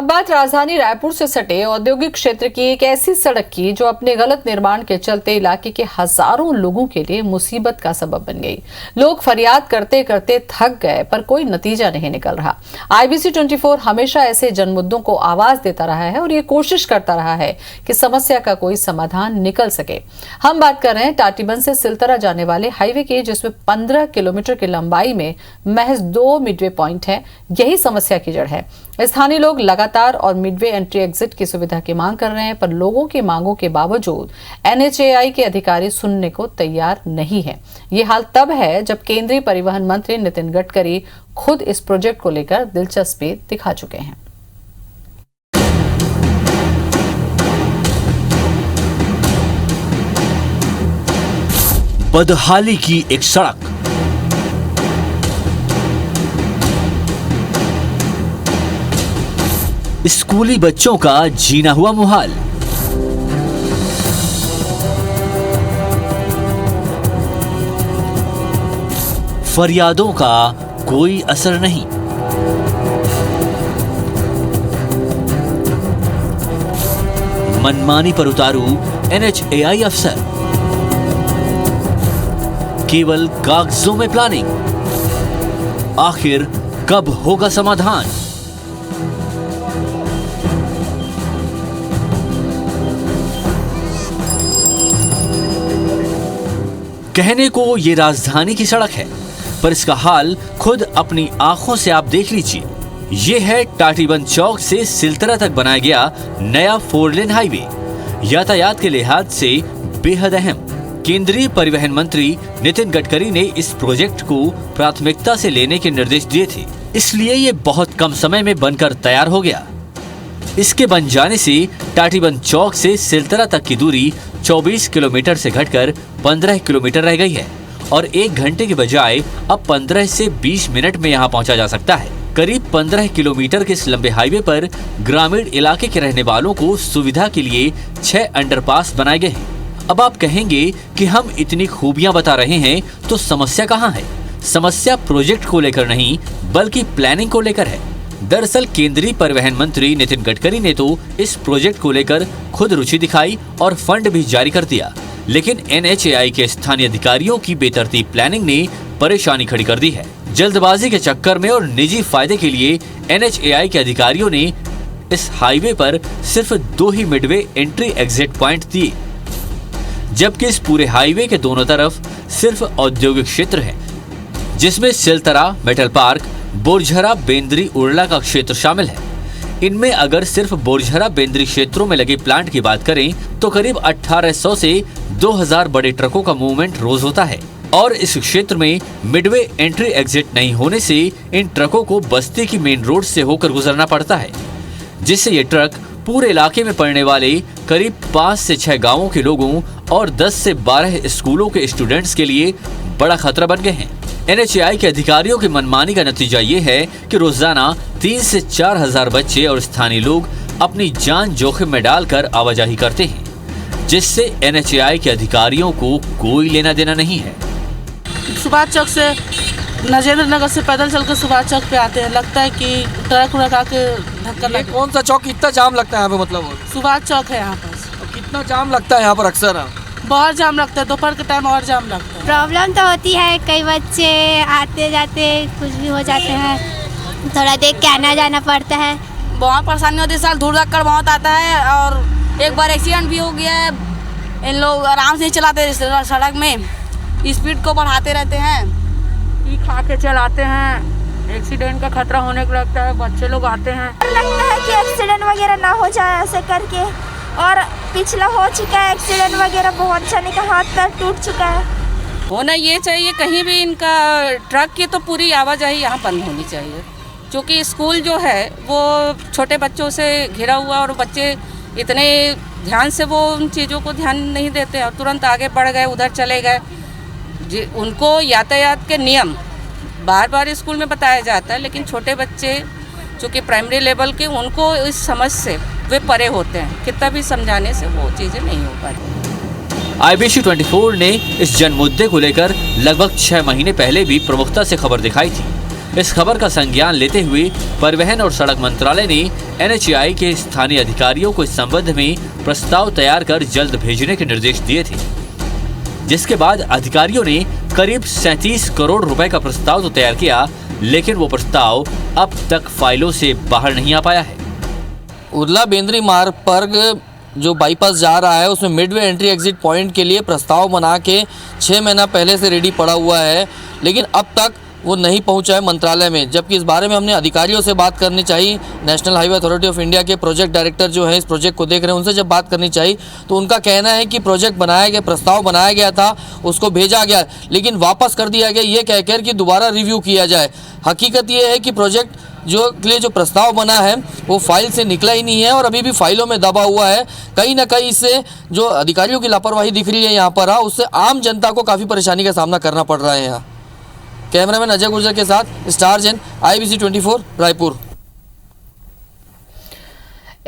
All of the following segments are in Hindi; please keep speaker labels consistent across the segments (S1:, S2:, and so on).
S1: अब बात राजधानी रायपुर से सटे औद्योगिक क्षेत्र की एक ऐसी सड़क की जो अपने गलत निर्माण के चलते इलाके के हजारों लोगों के लिए मुसीबत का सबब बन गई। लोग फरियाद करते करते थक गए पर कोई नतीजा नहीं निकल रहा। IBC 24 हमेशा ऐसे जनमुद्दों को आवाज देता रहा है और ये कोशिश करता रहा है कि समस्या का कोई समाधान निकल सके। हम बात कर रहे हैं टाटीबंध से सिलतरा जाने वाले हाईवे की, जिसमें 15 किलोमीटर की लंबाई में महज 2 मिडवे पॉइंट है। यही समस्या की जड़ है। स्थानीय लोग लगातार और मिडवे एंट्री एग्जिट की सुविधा की मांग कर रहे हैं, पर लोगों की मांगों के बावजूद NHAI के अधिकारी सुनने को तैयार नहीं है। ये हाल तब है जब केंद्रीय परिवहन मंत्री नितिन गडकरी खुद इस प्रोजेक्ट को लेकर दिलचस्पी दिखा चुके हैं।
S2: बदहाली की एक सड़क, स्कूली बच्चों का जीना हुआ मुहाल, फरियादों का कोई असर नहीं। मनमानी पर उतारू NHAI अफसर, केवल कागजों में प्लानिंग। आखिर कब होगा समाधान? कहने को ये राजधानी की सड़क है, पर इसका हाल खुद अपनी आंखों से आप देख लीजिए। ये है टाटीबंध चौक से सिलतरा तक बनाया गया नया 4 लेन हाईवे। यातायात के लिहाज से बेहद अहम। केंद्रीय परिवहन मंत्री नितिन गडकरी ने इस प्रोजेक्ट को प्राथमिकता से लेने के निर्देश दिए थे, इसलिए ये बहुत कम समय में बनकर तैयार हो गया। इसके बन जाने से टाटीबंध चौक से सिलतरा तक की दूरी 24 किलोमीटर से घटकर 15 किलोमीटर रह गई है और 1 घंटे के बजाय अब 15 से 20 मिनट में यहाँ पहुँचा जा सकता है। करीब 15 किलोमीटर के इस लंबे हाईवे पर ग्रामीण इलाके के रहने वालों को सुविधा के लिए 6 अंडरपास बनाए गए हैं। अब आप कहेंगे कि हम इतनी खूबियां बता रहे हैं तो समस्या कहाँ है? समस्या प्रोजेक्ट को लेकर नहीं बल्कि प्लानिंग को लेकर है। दरअसल केंद्रीय परिवहन मंत्री नितिन गडकरी ने तो इस प्रोजेक्ट को लेकर खुद रुचि दिखाई और फंड भी जारी कर दिया, लेकिन NHAI के स्थानीय अधिकारियों की बेतरतीब प्लानिंग ने परेशानी खड़ी कर दी है। जल्दबाजी के चक्कर में और निजी फायदे के लिए NHAI के अधिकारियों ने इस हाईवे पर सिर्फ 2 ही मिडवे एंट्री एग्जिट पॉइंट दिए, जबकि इस पूरे हाईवे के दोनों तरफ सिर्फ औद्योगिक क्षेत्र है, जिसमें सिलतरा, मेटल पार्क, बोरझरा, बेंद्री, उरला का क्षेत्र शामिल है। इनमें अगर सिर्फ बोरझरा, बेंद्री क्षेत्रों में लगे प्लांट की बात करें तो करीब 1800 से 2000 बड़े ट्रकों का मूवमेंट रोज होता है और इस क्षेत्र में मिडवे एंट्री एग्जिट नहीं होने से इन ट्रकों को बस्ती की मेन रोड से होकर गुजरना पड़ता है, जिससे ये ट्रक पूरे इलाके में पड़ने वाले करीब 5 से 6 गांवों के लोगों और 10 से 12 स्कूलों के स्टूडेंट्स के लिए बड़ा खतरा बन गए हैं। NHAI के अधिकारियों की मनमानी का नतीजा ये है कि रोजाना 3 से 4 हजार बच्चे और स्थानीय लोग अपनी जान जोखिम में डालकर आवाजाही करते हैं, जिससे NHAI के अधिकारियों को कोई लेना देना नहीं है।
S3: सुभाष चौक से नजेंद्र नगर से पैदल चलकर सुभाष चौक पे आते हैं, लगता है कि ट्रक उड़क आके धक्का लगे।
S4: कौन सा चौक, कितना जाम लगता है यहाँ पे? मतलब
S3: सुभाष चौक है यहाँ पर।
S4: कितना जाम लगता है यहाँ पर? अक्सर
S3: बहुत जाम लगता है, दोपहर के टाइम और जाम लगता है।
S5: प्रॉब्लम तो होती है, कई बच्चे आते जाते कुछ भी हो जाते हैं, थोड़ा देख के आना जाना पड़ता है।
S6: बहुत परेशानी होती है। साल धूल धक्कड़ बहुत आता है और एक बार एक्सीडेंट भी हो गया है। इन लोग आराम से नहीं चलाते, सड़क में स्पीड को बढ़ाते रहते हैं,
S3: पी खा के चलाते हैं, एक्सीडेंट का खतरा होने को लगता है। बच्चे लोग आते हैं,
S5: लगता है कि एक्सीडेंट वगैरह ना हो जाए ऐसे करके, और पिछला हो चुका है एक्सीडेंट वगैरह, बहुत जने का हाथ पैर टूट चुका है।
S6: होना ये चाहिए कहीं भी इनका ट्रक की तो पूरी आवाजाही यहाँ बंद होनी चाहिए, क्योंकि स्कूल जो है वो छोटे बच्चों से घिरा हुआ और बच्चे इतने ध्यान से वो उन चीज़ों को ध्यान नहीं देते और तुरंत आगे बढ़ गए, उधर चले गए। उनको यातायात के नियम बार बार स्कूल में बताया जाता है, लेकिन छोटे बच्चे चूँकि प्राइमरी लेवल के, उनको इस समझ से वे परे होते हैं। कितना भी समझाने से वो चीज़ें नहीं हो पाती।
S2: IBC 24 ने इस जन मुद्दे को लेकर लगभग 6 महीने पहले भी प्रमुखता से खबर दिखाई थी, इस खबर का संज्ञान लेते हुए परिवहन और सड़क मंत्रालय ने NHAI के स्थानीय अधिकारियों को इस संबंध में प्रस्ताव तैयार कर जल्द भेजने के निर्देश दिए थे, जिसके बाद अधिकारियों ने करीब 37 करोड़ रुपए का प्रस्ताव तो तैयार किया, लेकिन वो प्रस्ताव अब तक फाइलों से बाहर नहीं आ पाया है।
S4: उर्ला बेंद्री मार्ग पर जो बाईपास जा रहा है उसमें मिडवे एंट्री एग्जिट पॉइंट के लिए प्रस्ताव बना के 6 महीना पहले से रेडी पड़ा हुआ है, लेकिन अब तक वो नहीं पहुंचा है मंत्रालय में। जबकि इस बारे में हमने अधिकारियों से बात करनी चाहिए, national highway authority of India के प्रोजेक्ट डायरेक्टर जो है इस प्रोजेक्ट को देख रहे हैं, उनसे जब बात करनी चाहिए तो उनका कहना है कि प्रोजेक्ट बनाया गया, प्रस्ताव बनाया गया था, उसको भेजा गया लेकिन वापस कर दिया गया, ये कहकर कि दोबारा रिव्यू किया जाए। हकीकत ये है कि प्रोजेक्ट के लिए जो प्रस्ताव बना है वो फाइल से निकला ही नहीं है और अभी भी फाइलों में दबा हुआ है। कहीं ना कहीं इससे जो अधिकारियों की लापरवाही दिख रही है यहाँ पर, उससे आम जनता को काफ़ी परेशानी का सामना करना पड़ रहा है। यहाँ कैमरामैन अजय गुर्जर के साथ स्टार जैन, IBC 24 रायपुर।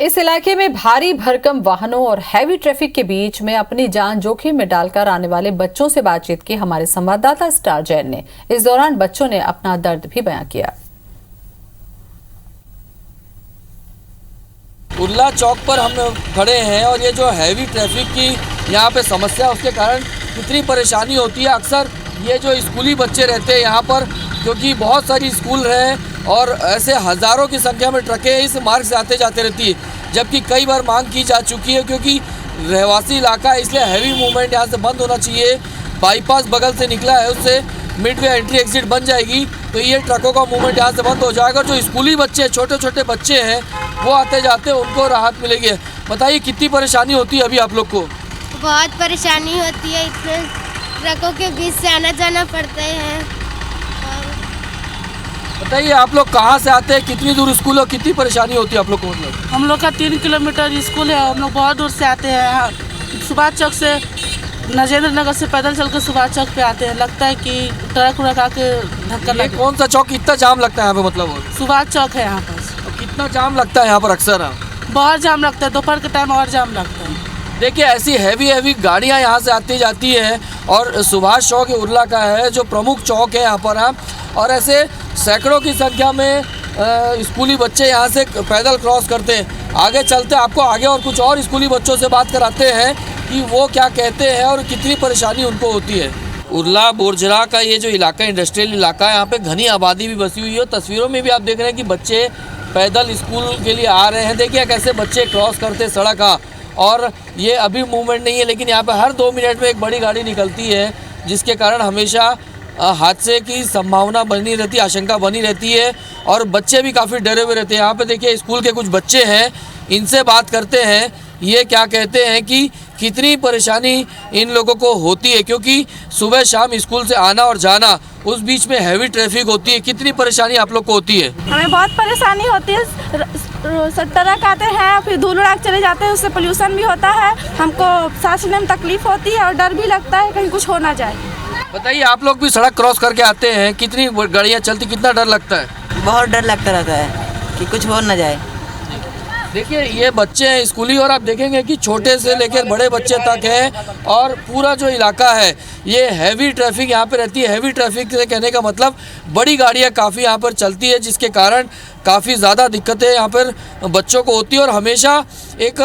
S1: इस इलाके में भारी भरकम वाहनों और हैवी ट्रैफिक के बीच में अपनी जान जोखिम में डालकर आने वाले बच्चों से बातचीत की हमारे संवाददाता स्टार जैन ने। इस दौरान बच्चों ने अपना दर्द भी बयां किया।
S4: उर्ला चौक पर हम खड़े हैं और ये जो हैवी ट्रैफिक की यहाँ पे समस्या, उसके कारण कितनी परेशानी होती है। अक्सर ये जो स्कूली बच्चे रहते हैं यहाँ पर, क्योंकि बहुत सारी स्कूल हैं और ऐसे हज़ारों की संख्या में ट्रकें इस मार्ग से आते जाते रहती है, जबकि कई बार मांग की जा चुकी है क्योंकि रहवासी इलाका है, इसलिए हैवी मूवमेंट यहाँ से बंद होना चाहिए। बाईपास बगल से निकला है, उससे मिडवे एंट्री एग्जिट बन जाएगी तो ये ट्रकों का मूवमेंट यहाँ से बंद हो जाएगा। जो स्कूली बच्चे, छोटे छोटे बच्चे हैं, वो आते जाते उनको राहत मिलेगी। बताइए कितनी परेशानी होती है अभी आप लोग को?
S7: बहुत परेशानी होती है, इतने ट्रकों के बीच से आना जाना पड़ता है।
S4: बताइए आप लोग कहाँ से आते हैं, कितनी दूर स्कूल और कितनी परेशानी होती है आप लोग को? मतलब
S3: हम लोग का 3 किलोमीटर स्कूल है, हम लोग बहुत दूर से आते हैं। सुभाष चौक से, नजेंद्र नगर से पैदल चल कर सुभाष चौक पे आते हैं। लगता है कि ट्रक उड़क आके धक्का लगे।
S4: कौन सा चौक इतना जाम लगता है यहाँ पे? मतलब
S3: सुभाष चौक है यहाँ पर।
S4: कितना जाम लगता है यहाँ पर अक्सर?
S3: बहुत जाम लगता है, दोपहर के टाइम और जाम लगता है।
S4: देखिए ऐसी हैवी गाड़ियाँ यहाँ से आती जाती हैं और सुभाष चौक उर्ला का है जो प्रमुख चौक है यहाँ पर, और ऐसे सैकड़ों की संख्या में स्कूली बच्चे यहाँ से पैदल क्रॉस करते हैं। आगे चलते आपको आगे और कुछ और स्कूली बच्चों से बात कराते हैं कि वो क्या कहते हैं और कितनी परेशानी उनको होती है। उर्ला बोरजरा का ये जो इलाका, इंडस्ट्रियल इलाका है, यहाँ पे घनी आबादी भी बसी हुई है। तस्वीरों में भी आप देख रहे हैं कि बच्चे पैदल स्कूल के लिए आ रहे हैं। देखिए कैसे बच्चे क्रॉस करते सड़क और ये अभी मूवमेंट नहीं है, लेकिन यहाँ पे हर 2 मिनट में एक बड़ी गाड़ी निकलती है, जिसके कारण हमेशा हादसे की संभावना बनी रहती है, आशंका बनी रहती है और बच्चे भी काफ़ी डरे हुए रहते हैं। यहाँ पे देखिए स्कूल के कुछ बच्चे हैं, इनसे बात करते हैं। ये क्या कहते हैं कि कितनी परेशानी इन लोगों को होती है, क्योंकि सुबह शाम स्कूल से आना और जाना, उस बीच में हैवी ट्रैफिक होती है। कितनी परेशानी आप लोग को होती है?
S5: हमें बहुत परेशानी होती है। ट्रक आते हैं, फिर धूल उड़ा चले जाते हैं, उससे पोल्यूशन भी होता है, हमको सांस लेने में तकलीफ होती है और डर भी लगता है कहीं कुछ हो ना जाए।
S4: बताइए आप लोग भी सड़क क्रॉस करके आते हैं, कितनी गाड़ियाँ चलती, कितना डर लगता है?
S8: बहुत डर लगता रहता है कि कुछ हो ना जाए।
S4: देखिए ये बच्चे हैं स्कूली और आप देखेंगे कि छोटे से लेकर बड़े बच्चे तक है और पूरा जो इलाका है ये हैवी ट्रैफिक यहाँ पे रहती है। हैवी ट्रैफिक से कहने का मतलब बड़ी गाड़ियाँ काफ़ी यहाँ पर चलती है, जिसके कारण काफ़ी ज़्यादा दिक्कतें यहाँ पर बच्चों को होती है और हमेशा एक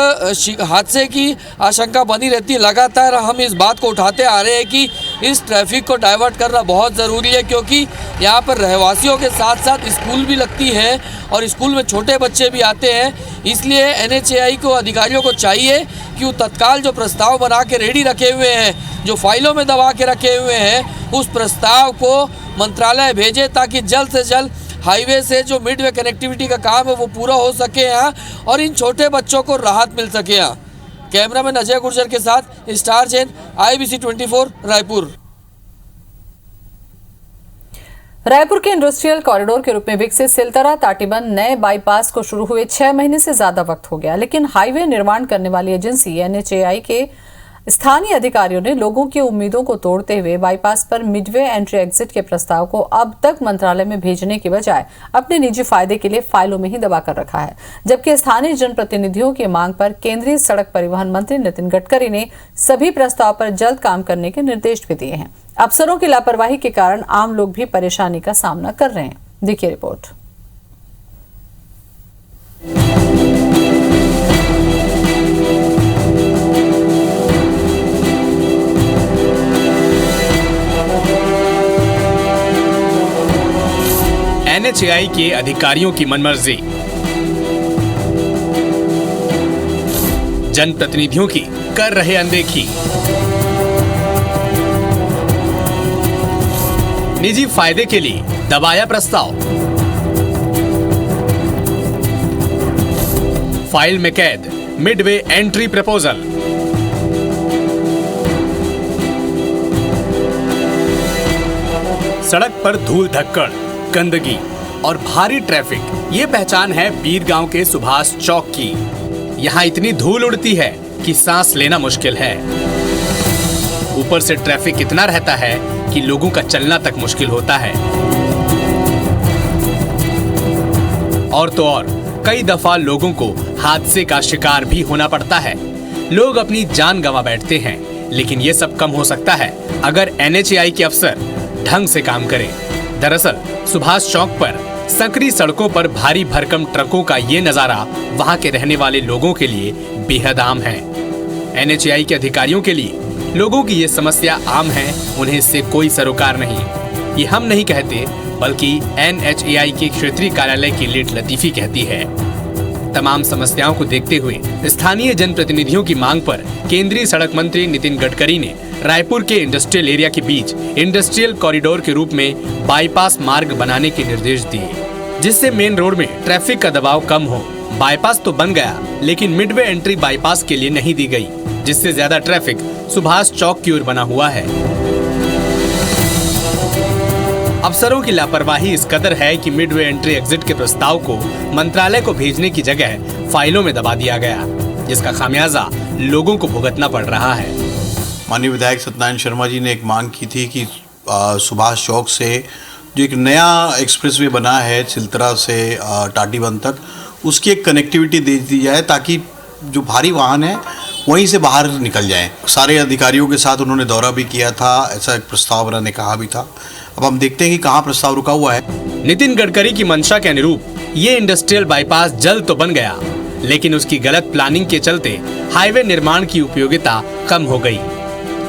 S4: हादसे की आशंका बनी रहती है। लगातार हम इस बात को उठाते आ रहे हैं कि इस ट्रैफिक को डाइवर्ट करना बहुत ज़रूरी है, क्योंकि यहाँ पर रहवासियों के साथ साथ स्कूल भी लगती है और स्कूल में छोटे बच्चे भी आते हैं। इसलिए NHAI को, अधिकारियों को चाहिए कि वो तत्काल जो प्रस्ताव बना के रेडी रखे हुए हैं, जो फाइलों में दबा के रखे हुए हैं, उस प्रस्ताव को मंत्रालय भेजे ताकि जल्द से जल्द हाईवे से जो मिडवे कनेक्टिविटी का काम है वो पूरा हो सके यहाँ और इन छोटे बच्चों को राहत मिल सके यहाँ। कैमरामैन अजय गुर्जर के साथ स्टार जैन, IBC 24 रायपुर।
S1: रायपुर के इंडस्ट्रियल कॉरिडोर के रूप में विकसित सिलतरा ताटीबंध नए बाईपास को शुरू हुए 6 महीने से ज्यादा वक्त हो गया, लेकिन हाईवे निर्माण करने वाली एजेंसी NHAI के स्थानीय अधिकारियों ने लोगों की उम्मीदों को तोड़ते हुए बाईपास पर मिडवे एंट्री एग्जिट के प्रस्ताव को अब तक मंत्रालय में भेजने की बजाय अपने निजी फायदे के लिए फाइलों में ही दबा कर रखा है। जबकि स्थानीय जनप्रतिनिधियों की मांग पर केंद्रीय सड़क परिवहन मंत्री नितिन गडकरी ने सभी प्रस्ताव पर जल्द काम करने के निर्देश भी दिए हैं। अफसरों की लापरवाही के कारण आम लोग भी परेशानी का सामना कर रहे हैं। देखिए रिपोर्ट।
S9: NHAI के अधिकारियों की मनमर्जी, जनप्रतिनिधियों की कर रहे अनदेखी, निजी फायदे के लिए दबाया प्रस्ताव, फाइल में कैद मिडवे एंट्री प्रपोजल। सड़क पर धूल धक्कड़, गंदगी और भारी ट्रैफिक, ये पहचान है बीरगांव के सुभाष चौक की। यहाँ इतनी धूल उड़ती है कि सांस लेना मुश्किल है। ऊपर से ट्रैफिक इतना रहता है कि लोगों का चलना तक मुश्किल होता है। और तो और कई दफा लोगों को हादसे का शिकार भी होना पड़ता है। लोग अपनी जान गंवा बैठते हैं, लेकिन ये सब कम हो सकता है अगर NHAI के अफसर ढंग से काम करें। दरअसल सुभाष चौक पर संकरी सड़कों पर भारी भरकम ट्रकों का ये नजारा वहां के रहने वाले लोगों के लिए बेहद आम है। NHAI के अधिकारियों के लिए लोगों की ये समस्या आम है, उन्हें इससे कोई सरोकार नहीं। ये हम नहीं कहते, बल्कि NHAI के क्षेत्रीय कार्यालय की लीड लतीफी कहती है। तमाम समस्याओं को देखते हुए स्थानीय जनप्रतिनिधियों की मांग पर केंद्रीय सड़क मंत्री नितिन गडकरी ने रायपुर के इंडस्ट्रियल एरिया के बीच इंडस्ट्रियल कॉरिडोर के रूप में बाईपास मार्ग बनाने के निर्देश दिए, जिससे मेन रोड में ट्रैफिक का दबाव कम हो। बाईपास तो बन गया, लेकिन मिडवे एंट्री बाईपास के लिए नहीं दी गई, जिससे ज्यादा ट्रैफिक सुभाष चौक की ओर बना हुआ है। अफसरों की लापरवाही इस कदर है कि मिडवे एंट्री एग्जिट के प्रस्ताव को मंत्रालय को भेजने की जगह फाइलों में दबा दिया गया, जिसका खामियाजा लोगों को भुगतना पड़ रहा है।
S10: माननीय विधायक सत्यनारायण शर्मा जी ने एक मांग की थी कि सुभाष चौक से जो एक नया एक्सप्रेसवे बना है चिल्तरा से टाटीबंध तक, उसकी एक कनेक्टिविटी दे दी जाए ताकि जो भारी वाहन है वहीं से बाहर निकल जाएं। सारे अधिकारियों के साथ उन्होंने दौरा भी किया था, ऐसा एक प्रस्ताव बनाने कहा भी था। अब हम देखते हैं कि कहाँ प्रस्ताव रुका हुआ है।
S9: नितिन गडकरी की मंशा के अनुरूप ये इंडस्ट्रियल बाईपास जल्द तो बन गया, लेकिन उसकी गलत प्लानिंग के चलते हाईवे निर्माण की उपयोगिता कम हो गई।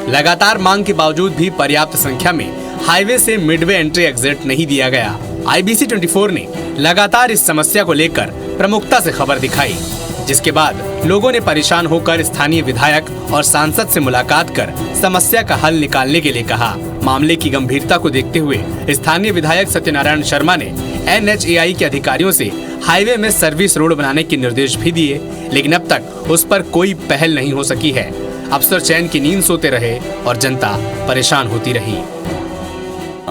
S9: लगातार मांग के बावजूद भी पर्याप्त संख्या में हाईवे से मिडवे एंट्री एग्जिट नहीं दिया गया। IBC 24 ने लगातार इस समस्या को लेकर प्रमुखता से खबर दिखाई, जिसके बाद लोगों ने परेशान होकर स्थानीय विधायक और सांसद से मुलाकात कर समस्या का हल निकालने के लिए कहा। मामले की गंभीरता को देखते हुए स्थानीय विधायक सत्यनारायण शर्मा ने NHAI के अधिकारियों से हाईवे में सर्विस रोड बनाने के निर्देश भी दिए, लेकिन अब तक उस पर कोई पहल नहीं हो सकी है। अफसर चैन की नींद सोते रहे और जनता परेशान होती रही।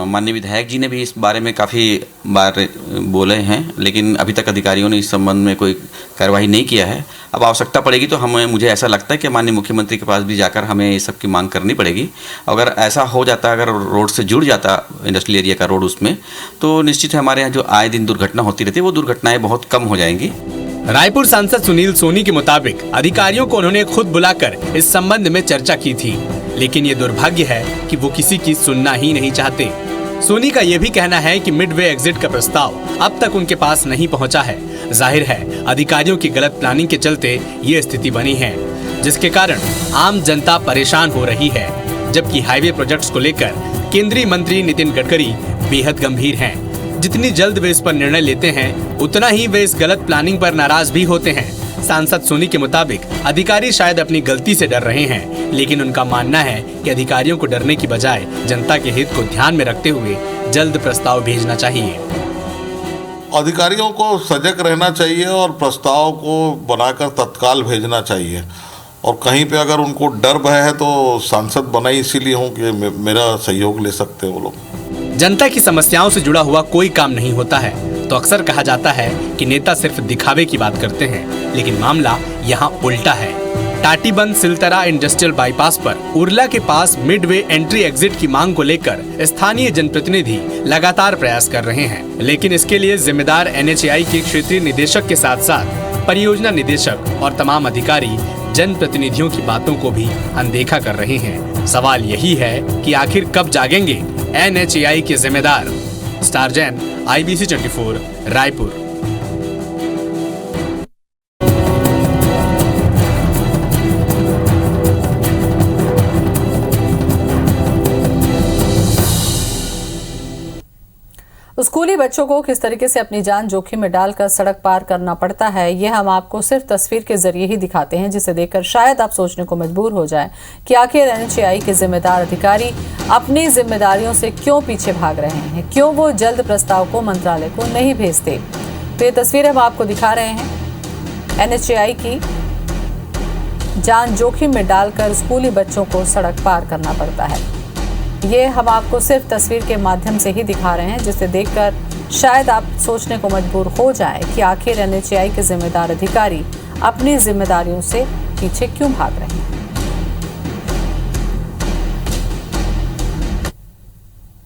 S11: माननीय विधायक जी ने भी इस बारे में काफ़ी बार बोले हैं, लेकिन अभी तक अधिकारियों ने इस संबंध में कोई कार्रवाई नहीं किया है। अब आवश्यकता पड़ेगी तो मुझे ऐसा लगता है कि माननीय मुख्यमंत्री के पास भी जाकर हमें इस सब की मांग करनी पड़ेगी। अगर ऐसा हो जाता, अगर रोड से जुड़ जाता इंडस्ट्रियल एरिया का रोड उसमें, तो निश्चित है हमारे यहाँ जो आए दिन दुर्घटना होती रहती है वो दुर्घटनाएं बहुत कम हो जाएंगी।
S9: रायपुर सांसद सुनील सोनी के मुताबिक अधिकारियों को उन्होंने खुद बुलाकर इस संबंध में चर्चा की थी, लेकिन ये दुर्भाग्य है कि वो किसी की सुनना ही नहीं चाहते। सोनी का ये भी कहना है कि मिडवे एग्जिट का प्रस्ताव अब तक उनके पास नहीं पहुंचा है। जाहिर है अधिकारियों की गलत प्लानिंग के चलते ये स्थिति बनी है, जिसके कारण आम जनता परेशान हो रही है। जबकि हाईवे प्रोजेक्ट्स को लेकर केंद्रीय मंत्री नितिन गडकरी बेहद गंभीर हैं। जितनी जल्द वे इस पर निर्णय लेते हैं, उतना ही वे इस गलत प्लानिंग पर नाराज भी होते हैं। सांसद सोनी के मुताबिक अधिकारी शायद अपनी गलती से डर रहे हैं, लेकिन उनका मानना है कि अधिकारियों को डरने की बजाय जनता के हित को ध्यान में रखते हुए जल्द प्रस्ताव भेजना चाहिए।
S12: अधिकारियों को सजग रहना चाहिए और प्रस्ताव को बनाकर तत्काल भेजना चाहिए। और कहीं पे अगर उनको डर भय है तो सांसद बना इसीलिए हूँ कि मेरा सहयोग ले सकते हैं वो लोग।
S9: जनता की समस्याओं से जुड़ा हुआ कोई काम नहीं होता है तो अक्सर कहा जाता है कि नेता सिर्फ दिखावे की बात करते हैं, लेकिन मामला यहाँ उल्टा है। टाटीबंध सिलतरा इंडस्ट्रियल बाईपास पर उर्ला के पास मिडवे एंट्री एग्जिट की मांग को लेकर स्थानीय जनप्रतिनिधि लगातार प्रयास कर रहे हैं, लेकिन इसके लिए जिम्मेदार NHAI के क्षेत्रीय निदेशक के साथ साथ परियोजना निदेशक और तमाम अधिकारी जनप्रतिनिधियों की बातों को भी अनदेखा कर रहे हैं। सवाल यही है कि आखिर कब जागेंगे NHAI के जिम्मेदार। Star Jain IBC 24 Raipur.
S1: स्कूली बच्चों को किस तरीके से अपनी जान जोखिम में डालकर सड़क पार करना पड़ता है, ये हम आपको सिर्फ तस्वीर के जरिए ही दिखाते हैं, जिसे देखकर शायद आप सोचने को मजबूर हो जाएं कि आखिर NHAI के जिम्मेदार अधिकारी अपनी जिम्मेदारियों से क्यों पीछे भाग रहे हैं, क्यों वो जल्द प्रस्ताव को मंत्रालय को नहीं भेजते। तो ये तस्वीर हम आपको दिखा रहे हैं NHAI की जान जोखिम में डालकर स्कूली बच्चों को सड़क पार करना पड़ता है। ये हम आपको सिर्फ तस्वीर के माध्यम से ही दिखा रहे हैं, जिसे देखकर शायद आप सोचने को मजबूर हो जाएं कि आखिर NHAI के जिम्मेदार अधिकारी अपनी जिम्मेदारियों से पीछे क्यों भाग रहे हैं।